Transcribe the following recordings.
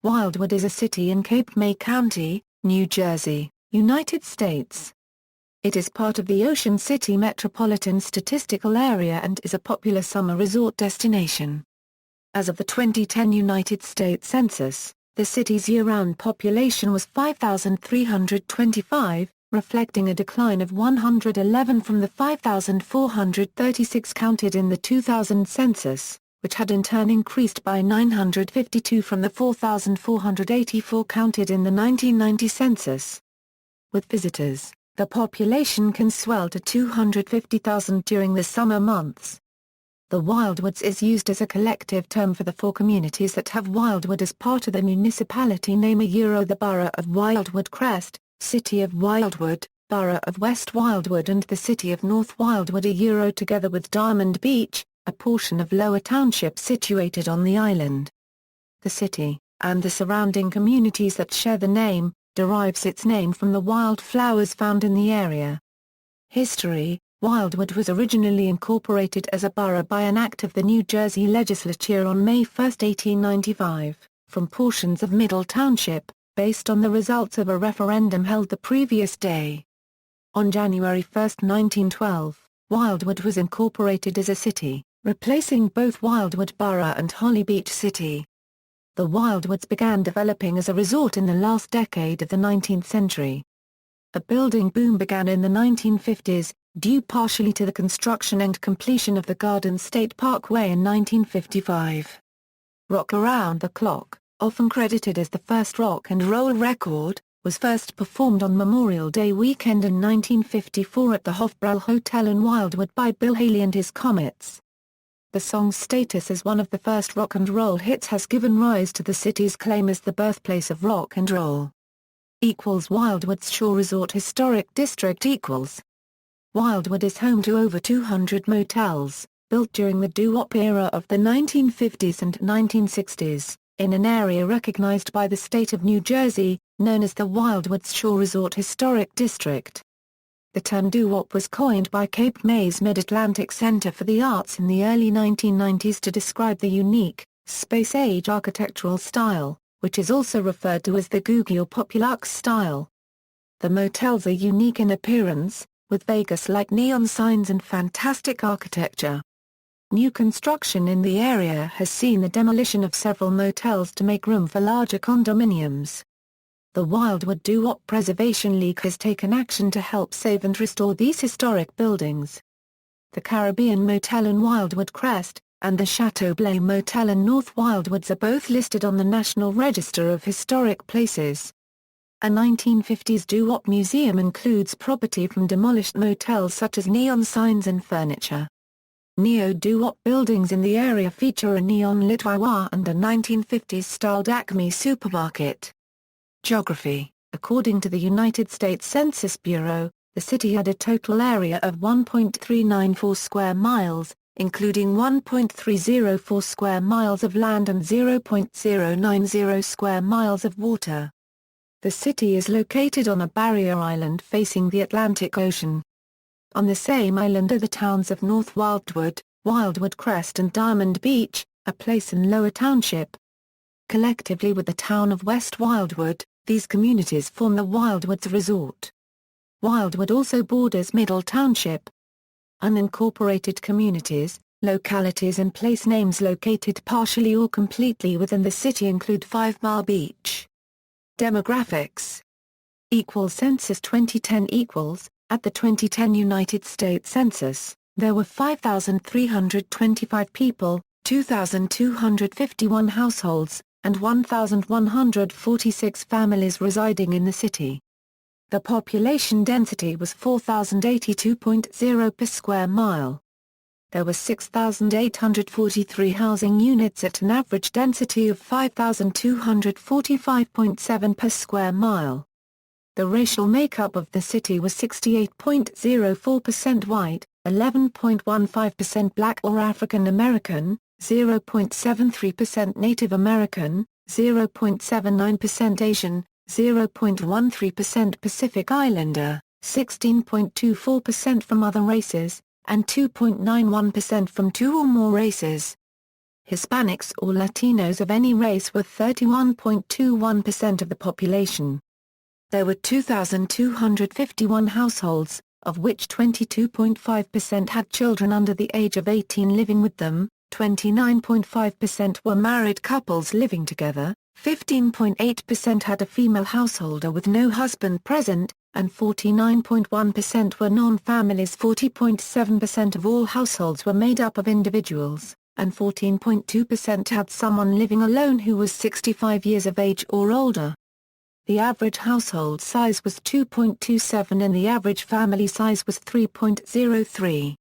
Wildwood is a city in Cape May County, New Jersey, United States. It is part of the Ocean City Metropolitan Statistical Area and is a popular summer resort destination. As of the 2010 United States Census, the city's year-round population was 5,325, reflecting a decline of 111 from the 5,436 counted in the 2000 census, which had in turn increased by 952 from the 4,484 counted in the 1990 census. With visitors, the population can swell to 250,000 during the summer months. The Wildwoods is used as a collective term for the four communities that have Wildwood as part of the municipality name the Borough of Wildwood Crest, City of Wildwood, Borough of West Wildwood and the City of North Wildwood together with Diamond Beach, a portion of Lower Township situated on the island. The city, and the surrounding communities that share the name, derives its name from the wildflowers found in the area. History: Wildwood was originally incorporated as a borough by an act of the New Jersey Legislature on May 1, 1895, from portions of Middle Township, based on the results of a referendum held the previous day. On January 1, 1912, Wildwood was incorporated as a city, replacing both Wildwood Borough and Holly Beach City. The Wildwoods began developing as a resort in the last decade of the 19th century. A building boom began in the 1950s, due partially to the construction and completion of the Garden State Parkway in 1955. Rock Around the Clock, often credited as the first rock and roll record, was first performed on Memorial Day weekend in 1954 at the Hofbrau Hotel in Wildwood by Bill Haley and his Comets. The song's status as one of the first rock and roll hits has given rise to the city's claim as the birthplace of rock and roll. Wildwood's Shore Resort Historic District Wildwood is home to over 200 motels, built during the doo-wop era of the 1950s and 1960s, in an area recognized by the state of New Jersey, known as the Wildwood's Shore Resort Historic District. The term doo-wop was coined by Cape May's Mid-Atlantic Center for the Arts in the early 1990s to describe the unique, space-age architectural style, which is also referred to as the Googie or Populux style. The motels are unique in appearance, with Vegas-like neon signs and fantastic architecture. New construction in the area has seen the demolition of several motels to make room for larger condominiums. The Wildwood Doo-Wop Preservation League has taken action to help save and restore these historic buildings. The Caribbean Motel in Wildwood Crest, and the Chateau Blay Motel in North Wildwoods are both listed on the National Register of Historic Places. A 1950s doo-wop museum includes property from demolished motels such as neon signs and furniture. Neo-doo-wop buildings in the area feature a neon-lit Wawa and a 1950s-styled Acme supermarket. Geography: according to the United States Census Bureau, the city had a total area of 1.394 square miles, including 1.304 square miles of land and 0.090 square miles of water. The city is located on a barrier island facing the Atlantic Ocean. On the same island are the towns of North Wildwood, Wildwood Crest and Diamond Beach, a place in Lower Township. Collectively with the town of West Wildwood, these communities form the Wildwoods Resort. Wildwood also borders Middle Township. Unincorporated communities, localities and place names located partially or completely within the city include 5 Mile Beach. Demographics. Census 2010 At the 2010 United States Census, there were 5,325 people, 2,251 households, and 1,146 families residing in the city. The population density was 4,082.0 per square mile. There were 6,843 housing units at an average density of 5,245.7 per square mile. The racial makeup of the city was 68.04% white, 11.15% black or African American, 0.73% Native American, 0.79% Asian, 0.13% Pacific Islander, 16.24% from other races, and 2.91% from two or more races. Hispanics or Latinos of any race were 31.21% of the population. There were 2,251 households, of which 22.5% had children under the age of 18 living with them, 29.5% were married couples living together, 15.8% had a female householder with no husband present, and 49.1% were non-families. 40.7% of all households were made up of individuals, and 14.2% had someone living alone who was 65 years of age or older. The average household size was 2.27 and the average family size was 3.03.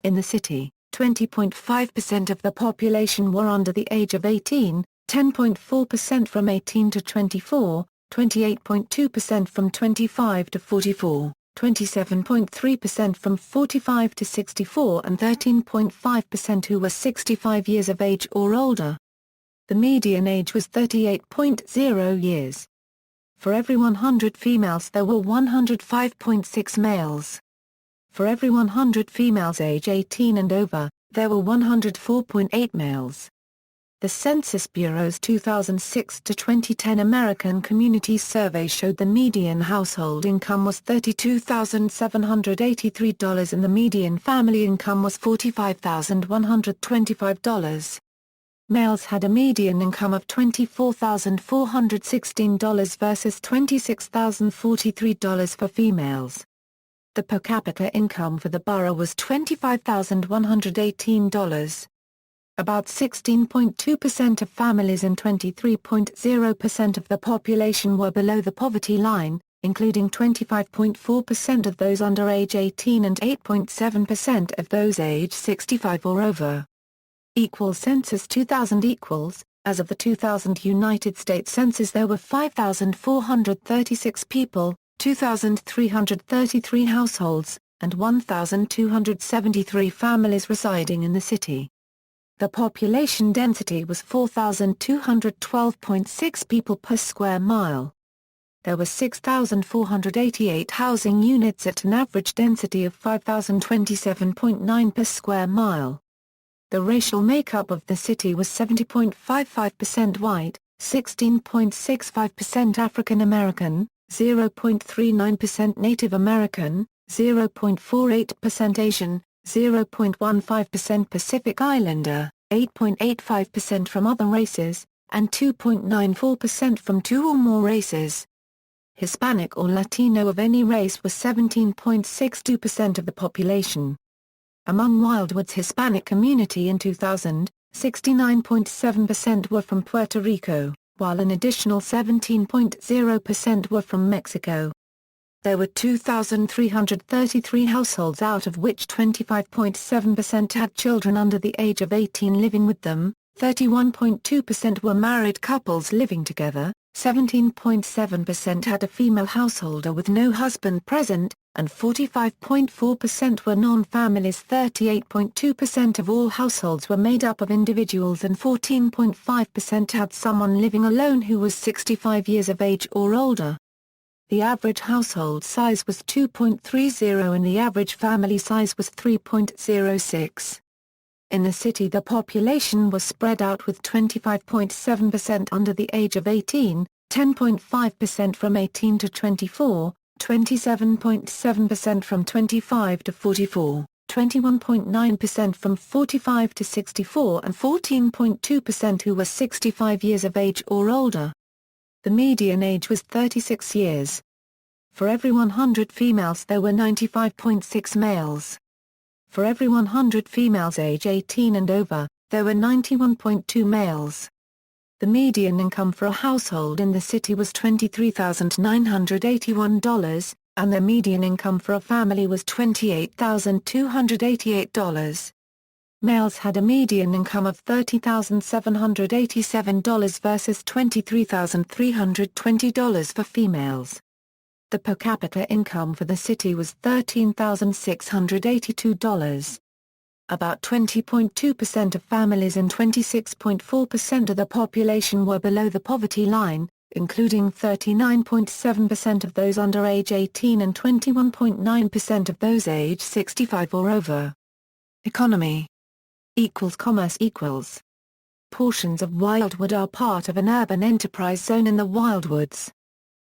In the city, 20.5% of the population were under the age of 18, 10.4% from 18 to 24, 28.2% from 25 to 44, 27.3% from 45 to 64 and 13.5% who were 65 years of age or older. The median age was 38.0 years. For every 100 females there were 105.6 males. For every 100 females age 18 and over, there were 104.8 males. The Census Bureau's 2006 to 2010 American Community Survey showed the median household income was $32,783 and the median family income was $45,125. Males had a median income of $24,416 versus $26,043 for females. The per capita income for the borough was $25,118. About 16.2% of families and 23.0% of the population were below the poverty line, including 25.4% of those under age 18 and 8.7% of those age 65 or over. Census 2000 as of the 2000 United States Census there were 5,436 people, 2,333 households, and 1,273 families residing in the city. The population density was 4,212.6 people per square mile. There were 6,488 housing units at an average density of 5,027.9 per square mile. The racial makeup of the city was 70.55% white, 16.65% African American, 0.39% Native American, 0.48% Asian, 0.15% Pacific Islander, 8.85% from other races, and 2.94% from two or more races. Hispanic or Latino of any race was 17.62% of the population. Among Wildwood's Hispanic community in 2000, 69.7% were from Puerto Rico, while an additional 17.0% were from Mexico. There were 2,333 households out of which 25.7% had children under the age of 18 living with them, 31.2% were married couples living together, 17.7% had a female householder with no husband present, and 45.4% were non-families. 38.2% of all households were made up of individuals and 14.5% had someone living alone who was 65 years of age or older. The average household size was 2.30 and the average family size was 3.06. In the city the population was spread out with 25.7% under the age of 18, 10.5% from 18 to 24, 27.7% from 25 to 44, 21.9% from 45 to 64 and 14.2% who were 65 years of age or older. The median age was 36 years. For every 100 females there were 95.6 males. For every 100 females age 18 and over, there were 91.2 males. The median income for a household in the city was $23,981, and the median income for a family was $28,288. Males had a median income of $30,787 versus $23,320 for females. The per capita income for the city was $13,682. About 20.2% of families and 26.4% of the population were below the poverty line, including 39.7% of those under age 18 and 21.9% of those age 65 or over. Economy. Commerce. portions of Wildwood are part of an urban enterprise zone in the Wildwoods.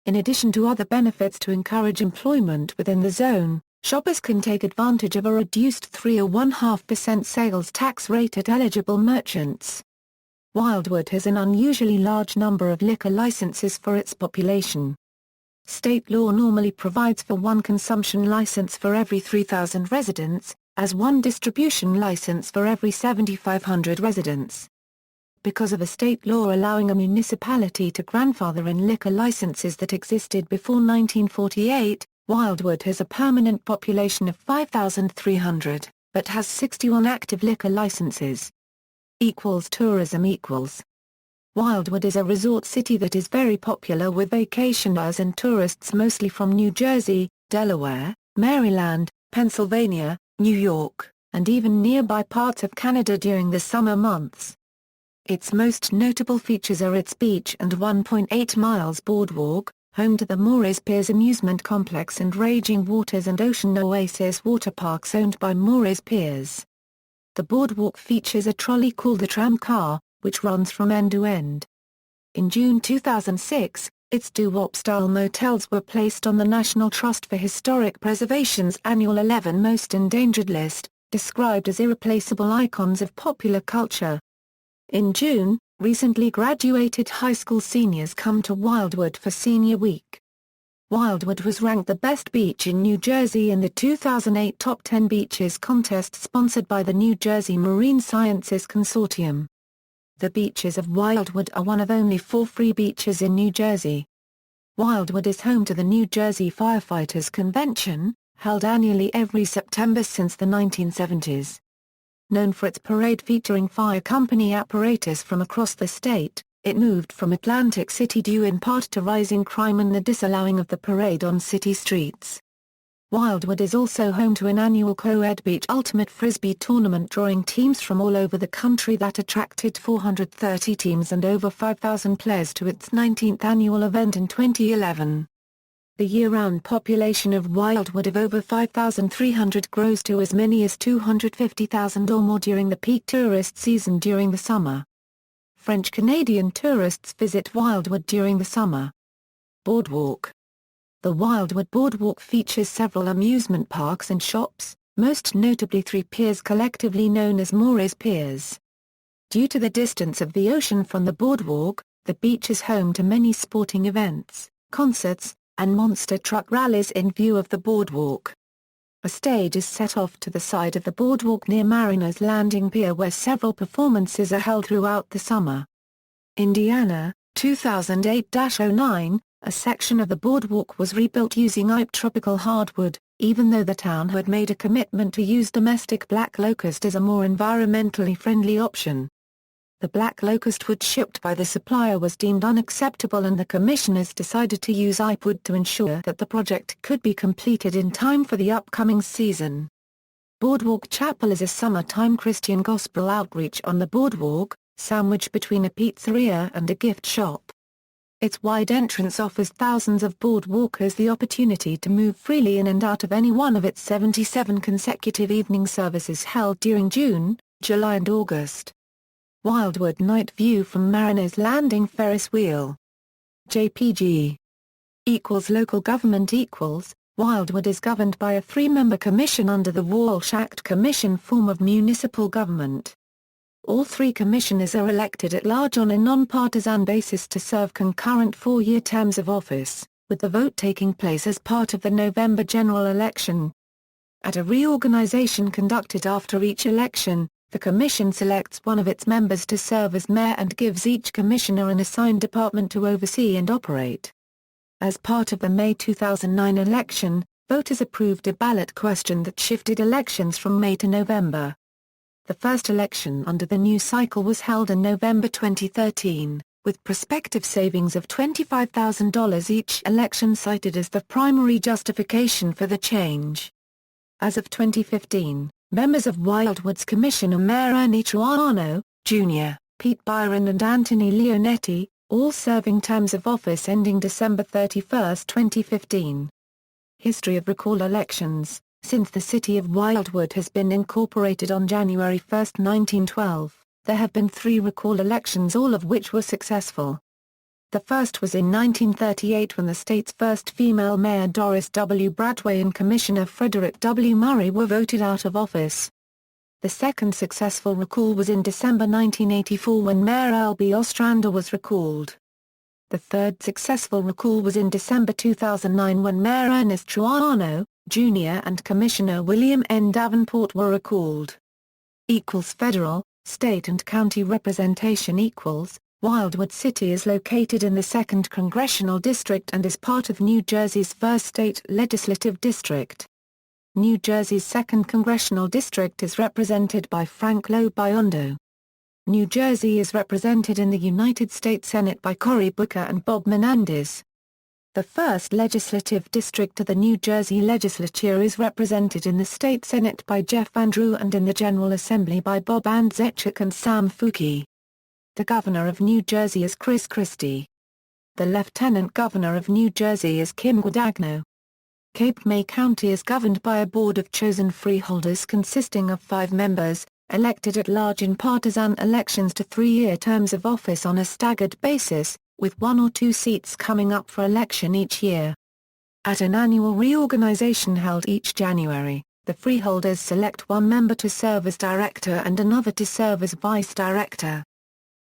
In addition to other benefits to encourage employment within the zone, shoppers can take advantage of a reduced 3.5% sales tax rate at eligible merchants. Wildwood has an unusually large number of liquor licenses for its population. State law normally provides for one consumption license for every 3,000 residents, as one distribution license for every 7,500 residents. Because of a state law allowing a municipality to grandfather in liquor licenses that existed before 1948, Wildwood has a permanent population of 5,300, but has 61 active liquor licenses. Tourism equals. Wildwood is a resort city that is very popular with vacationers and tourists mostly from New Jersey, Delaware, Maryland, Pennsylvania, New York, and even nearby parts of Canada during the summer months. Its most notable features are its beach and 1.8 miles boardwalk, home to the Moores Piers Amusement Complex and Raging Waters and Ocean Oasis water parks owned by Moores Piers. The boardwalk features a trolley called the tram car, which runs from end to end. In June 2006, its doo-wop-style motels were placed on the National Trust for Historic Preservation's annual 11 Most Endangered list, described as irreplaceable icons of popular culture. In June, recently graduated high school seniors come to Wildwood for Senior Week. Wildwood was ranked the best beach in New Jersey in the 2008 Top 10 Beaches contest sponsored by the New Jersey Marine Sciences Consortium. The beaches of Wildwood are one of only 4 free beaches in New Jersey. Wildwood is home to the New Jersey Firefighters Convention, held annually every September since the 1970s. Known for its parade featuring fire company apparatus from across the state, it moved from Atlantic City due in part to rising crime and the disallowing of the parade on city streets. Wildwood is also home to an annual co-ed beach ultimate frisbee tournament drawing teams from all over the country that attracted 430 teams and over 5,000 players to its 19th annual event in 2011. The year-round population of Wildwood of over 5,300 grows to as many as 250,000 or more during the peak tourist season during the summer. French-Canadian tourists visit Wildwood during the summer. Boardwalk. The Wildwood Boardwalk features several amusement parks and shops, most notably 3 piers collectively known as Moores Piers. Due to the distance of the ocean from the boardwalk, the beach is home to many sporting events, concerts, and monster truck rallies in view of the boardwalk. A stage is set off to the side of the boardwalk near Mariner's Landing Pier where several performances are held throughout the summer. Indiana, 2008-09, a section of the boardwalk was rebuilt using IPE tropical hardwood, even though the town had made a commitment to use domestic black locust as a more environmentally friendly option. The black locust wood shipped by the supplier was deemed unacceptable and the commissioners decided to use IPE wood to ensure that the project could be completed in time for the upcoming season. Boardwalk Chapel is a summertime Christian gospel outreach on the boardwalk, sandwiched between a pizzeria and a gift shop. Its wide entrance offers thousands of boardwalkers the opportunity to move freely in and out of any one of its 77 consecutive evening services held during June, July and August. Wildwood Night View from Mariner's Landing Ferris Wheel. JPG. Local government equals, Wildwood is governed by a 3-member commission under the Walsh Act Commission form of municipal government. All 3 commissioners are elected at large on a non-partisan basis to serve concurrent 4-year terms of office, with the vote taking place as part of the November general election. At a reorganization conducted after each election, the Commission selects one of its members to serve as mayor and gives each commissioner an assigned department to oversee and operate. As part of the May 2009 election, voters approved a ballot question that shifted elections from May to November. The first election under the new cycle was held in November 2013, with prospective savings of $25,000 each election cited as the primary justification for the change. As of 2015, members of Wildwood's Commission are Mayor Ernie Truano, Jr., Pete Byron and Anthony Leonetti, all serving terms of office ending December 31, 2015. History of recall elections. Since the City of Wildwood has been incorporated on January 1, 1912, There have been 3 recall elections, all of which were successful. The first was in 1938 when the state's first female mayor Doris W. Bradway and Commissioner Frederick W. Murray were voted out of office. The second successful recall was in December 1984 when Mayor L.B. Ostrander was recalled. The third successful recall was in December 2009 when Mayor Ernest Truano, Jr. and Commissioner William N. Davenport were recalled. Federal, state and county representation equals. Wildwood City is located in the 2nd Congressional District and is part of New Jersey's 1st State Legislative District. New Jersey's 2nd Congressional District is represented by Frank Lowe Biondo. New Jersey is represented in the United States Senate by Cory Booker and Bob Menendez. The 1st Legislative District of the New Jersey Legislature is represented in the State Senate by Jeff Andrew and in the General Assembly by Bob Andrzejczyk and Sam Fuki. The Governor of New Jersey is Chris Christie. The Lieutenant Governor of New Jersey is Kim Guadagno. Cape May County is governed by a board of chosen freeholders consisting of 5 members, elected at large in partisan elections to 3-year terms of office on a staggered basis, with 1 or 2 seats coming up for election each year. At an annual reorganization held each January, the freeholders select 1 member to serve as director and another to serve as vice director.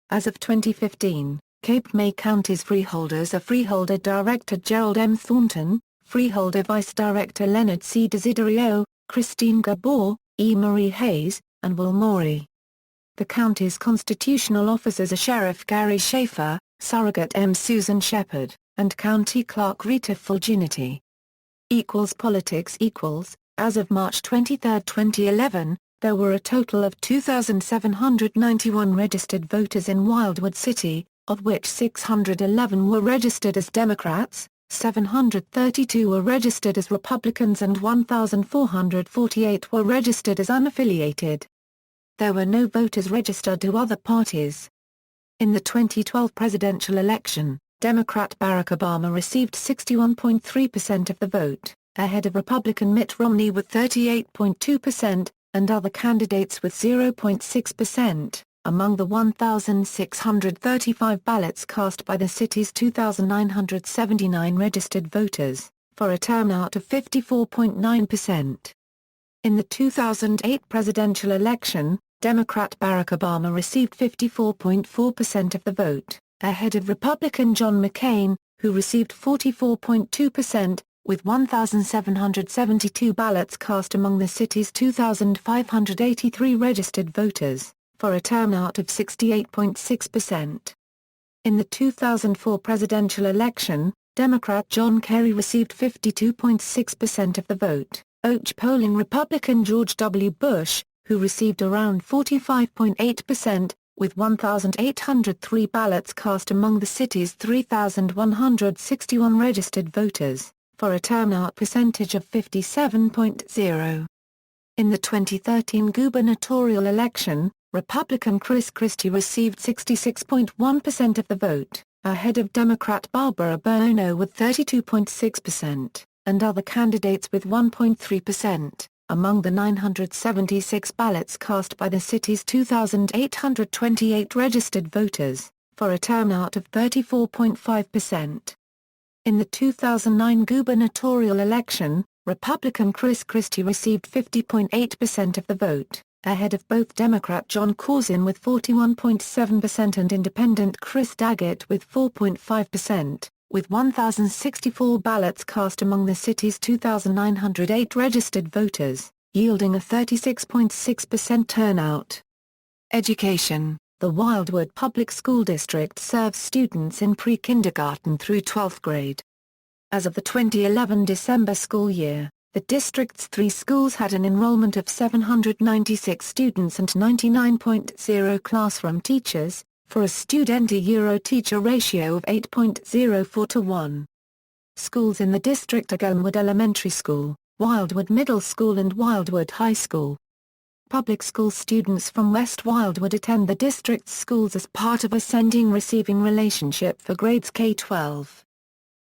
As of 2015, Cape May County's freeholders are Freeholder Director Gerald M. Thornton, Freeholder Vice Director Leonard C. Desiderio, Christine Gabor, E. Marie Hayes, and Will Morey. The county's constitutional officers are Sheriff Gary Schaefer, Surrogate M. Susan Shepard, and County Clerk Rita Fulginity. Politics equals. As of March 23, 2011, there were a total of 2,791 registered voters in Wildwood City, of which 611 were registered as Democrats, 732 were registered as Republicans and 1,448 were registered as unaffiliated. There were no voters registered to other parties. In the 2012 presidential election, Democrat Barack Obama received 61.3% of the vote, ahead of Republican Mitt Romney with 38.2%, and other candidates with 0.6%, among the 1,635 ballots cast by the city's 2,979 registered voters, for a turnout of 54.9%. In the 2008 presidential election, Democrat Barack Obama received 54.4% of the vote, ahead of Republican John McCain, who received 44.2%, with 1,772 ballots cast among the city's 2,583 registered voters, for a turnout of 68.6%. In the 2004 presidential election, Democrat John Kerry received 52.6% of the vote, outpolling Republican George W. Bush, who received around 45.8%, with 1,803 ballots cast among the city's 3,161 registered voters, for a turnout percentage of 57.0. In the 2013 gubernatorial election, Republican Chris Christie received 66.1% of the vote, ahead of Democrat Barbara Bono with 32.6%, and other candidates with 1.3%, among the 976 ballots cast by the city's 2,828 registered voters, for a turnout of 34.5%. In the 2009 gubernatorial election, Republican Chris Christie received 50.8% of the vote, ahead of both Democrat John Corzine with 41.7% and Independent Chris Daggett with 4.5%, with 1,064 ballots cast among the city's 2,908 registered voters, yielding a 36.6% turnout. Education. The Wildwood Public School District serves students in pre-kindergarten through 12th grade. As of the 2011 December school year, the district's 3 schools had an enrollment of 796 students and 99.0 classroom teachers, for a student-to-teacher ratio of 8.04 to 1. Schools in the district are Glenwood Elementary School, Wildwood Middle School and Wildwood High School. Public school students from West Wildwood attend the district's schools as part of a sending-receiving relationship for grades K-12.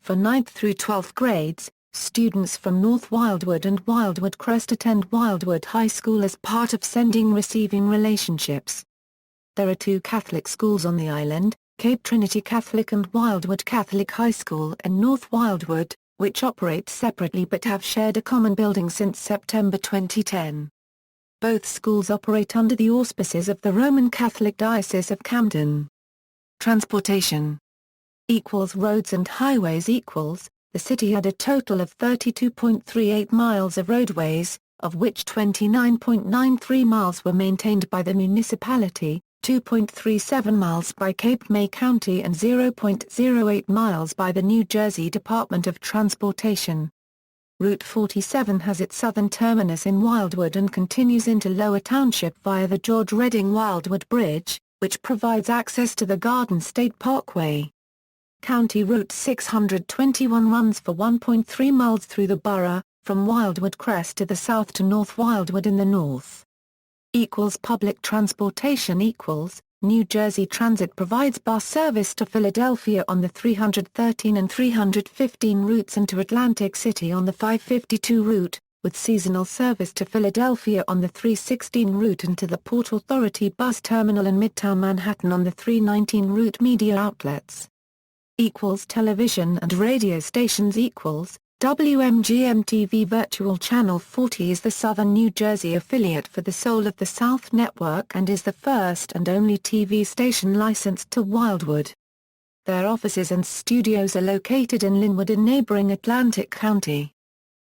For 9th through 12th grades, students from North Wildwood and Wildwood Crest attend Wildwood High School as part of sending-receiving relationships. There are two Catholic schools on the island, Cape Trinity Catholic and Wildwood Catholic High School in North Wildwood, which operate separately but have shared a common building since September 2010. Both schools operate under the auspices of the Roman Catholic Diocese of Camden. Transportation equals roads and highways equals, the city had a total of 32.38 miles of roadways, of which 29.93 miles were maintained by the municipality, 2.37 miles by Cape May County and 0.08 miles by the New Jersey Department of Transportation. Route 47 has its southern terminus in Wildwood and continues into Lower Township via the George Redding Wildwood Bridge, which provides access to the Garden State Parkway. County Route 621 runs for 1.3 miles through the borough, from Wildwood Crest to the south to North Wildwood in the north. Public transportation equals, New Jersey Transit provides bus service to Philadelphia on the 313 and 315 routes and to Atlantic City on the 552 route, with seasonal service to Philadelphia on the 316 route and to the Port Authority Bus Terminal in Midtown Manhattan on the 319 route. Media outlets television and radio stations equals, WMGM-TV Virtual Channel 40 is the Southern New Jersey affiliate for the Soul of the South Network and is the first and only TV station licensed to Wildwood. Their offices and studios are located in Linwood in neighboring Atlantic County.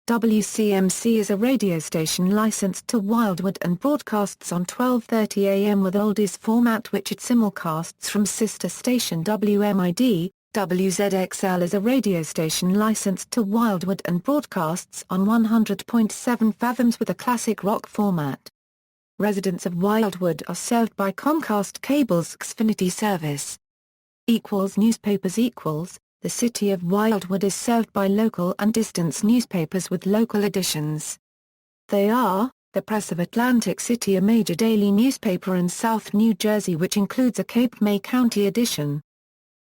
WCMC is a radio station licensed to Wildwood and broadcasts on 12:30 a.m. with oldies format which it simulcasts from sister station WMID. WZXL is a radio station licensed to Wildwood and broadcasts on 100.7 fathoms with a classic rock format. Residents of Wildwood are served by Comcast Cable's Xfinity service. Newspapers equals, the City of Wildwood is served by local and distance newspapers with local editions. They are, the Press of Atlantic City, a major daily newspaper in South New Jersey which includes a Cape May County edition.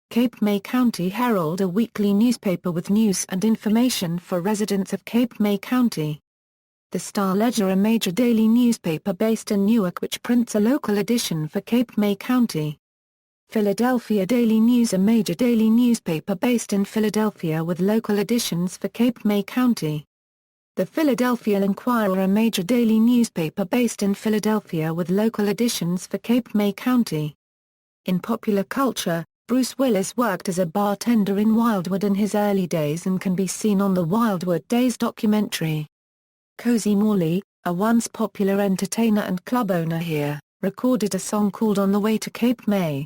Cape May County Herald, a weekly newspaper with news and information for residents of Cape May County. The Star-Ledger, a major daily newspaper based in Newark which prints a local edition for Cape May County. Philadelphia Daily News, a major daily newspaper based in Philadelphia with local editions for Cape May County. The Philadelphia Inquirer, a major daily newspaper based in Philadelphia with local editions for Cape May County. In popular culture, Bruce Willis worked as a bartender in Wildwood in his early days and can be seen on the Wildwood Days documentary. Cozy Morley, a once popular entertainer and club owner here, recorded a song called On the Way to Cape May.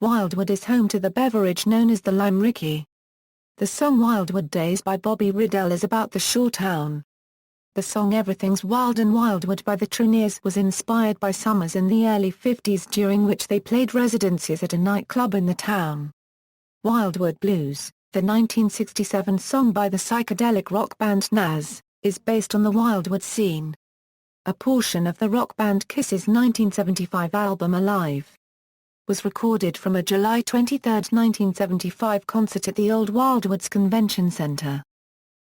Wildwood is home to the beverage known as the Lime Ricky. The song Wildwood Days by Bobby Riddell is about the shore town. The song Everything's Wild in Wildwood by the Traineers was inspired by summers in the early 50s during which they played residencies at a nightclub in the town. Wildwood Blues, the 1967 song by the psychedelic rock band Nas, is based on the Wildwood scene. A portion of the rock band Kiss's 1975 album Alive was recorded from a July 23, 1975 concert at the Old Wildwoods Convention Center.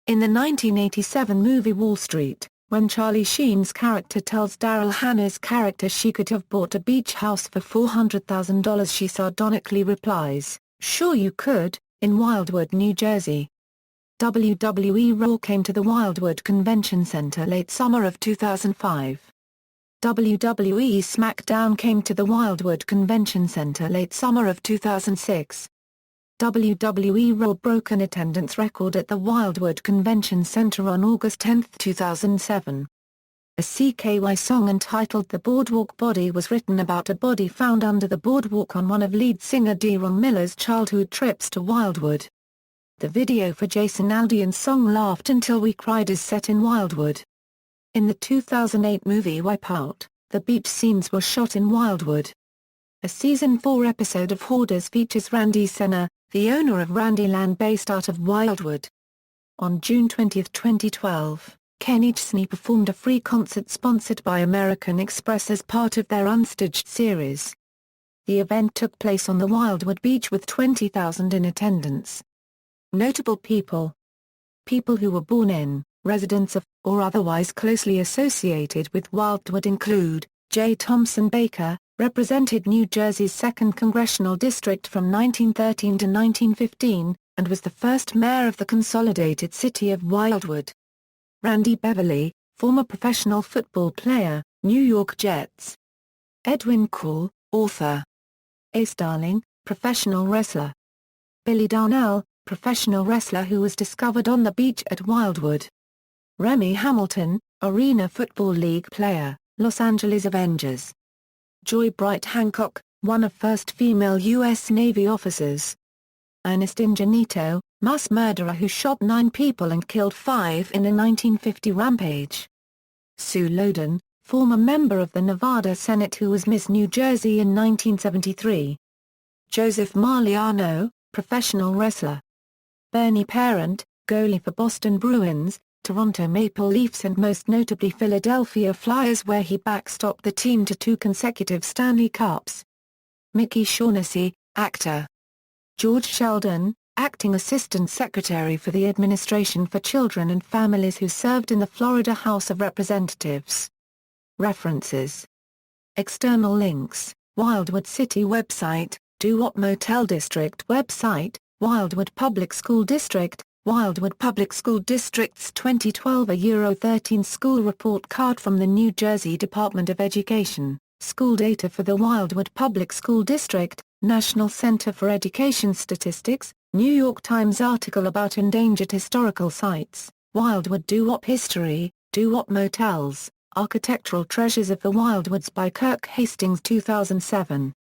In the 1987 movie Wall Street, when Charlie Sheen's character tells Daryl Hannah's character she could have bought a beach house for $400,000, she sardonically replies, "Sure you could, in Wildwood, New Jersey." WWE Raw came to the Wildwood Convention Center late summer of 2005. WWE SmackDown came to the Wildwood Convention Center late summer of 2006. WWE Raw broke an attendance record at the Wildwood Convention Center on August 10, 2007. A CKY song entitled The Boardwalk Body was written about a body found under the boardwalk on one of lead singer Deron Miller's childhood trips to Wildwood. The video for Jason Aldean's song Laughed Until We Cried is set in Wildwood. In the 2008 movie Wipeout, the beach scenes were shot in Wildwood. A Season 4 episode of Hoarders features Randy Senna, the owner of Randyland based out of Wildwood. On June 20, 2012, Kenny Chesney performed a free concert sponsored by American Express as part of their Unstaged series. The event took place on the Wildwood Beach with 20,000 in attendance. Notable people. People who were born in, residents of, or otherwise closely associated with Wildwood include, J. Thompson Baker, represented New Jersey's 2nd Congressional District from 1913 to 1915, and was the first mayor of the consolidated city of Wildwood. Randy Beverly, former professional football player, New York Jets. Edwin Call, author. Ace Darling, professional wrestler. Billy Darnell, professional wrestler who was discovered on the beach at Wildwood. Remy Hamilton, Arena Football League player, Los Angeles Avengers. Joy Bright Hancock, one of first female U.S. Navy officers. Ernest Ingenito, mass murderer who shot 9 people and killed 5 in a 1950 rampage. Sue Loden, former member of the Nevada Senate who was Miss New Jersey in 1973. Joseph Marliano, professional wrestler. Bernie Parent, goalie for Boston Bruins, Toronto Maple Leafs and most notably Philadelphia Flyers where he backstopped the team to 2 consecutive Stanley Cups. Mickey Shaughnessy, actor. George Sheldon, acting assistant secretary for the Administration for Children and Families who served in the Florida House of Representatives. References. External links, Wildwood City website, Doo-Wop Motel District website, Wildwood Public School District, Wildwood Public School District's 2012 Euro-13 school report card from the New Jersey Department of Education, school data for the Wildwood Public School District, National Center for Education Statistics, New York Times article about endangered historical sites, Wildwood Doo-Wop History, Doo-Wop Motels, Architectural Treasures of the Wildwoods by Kirk Hastings 2007.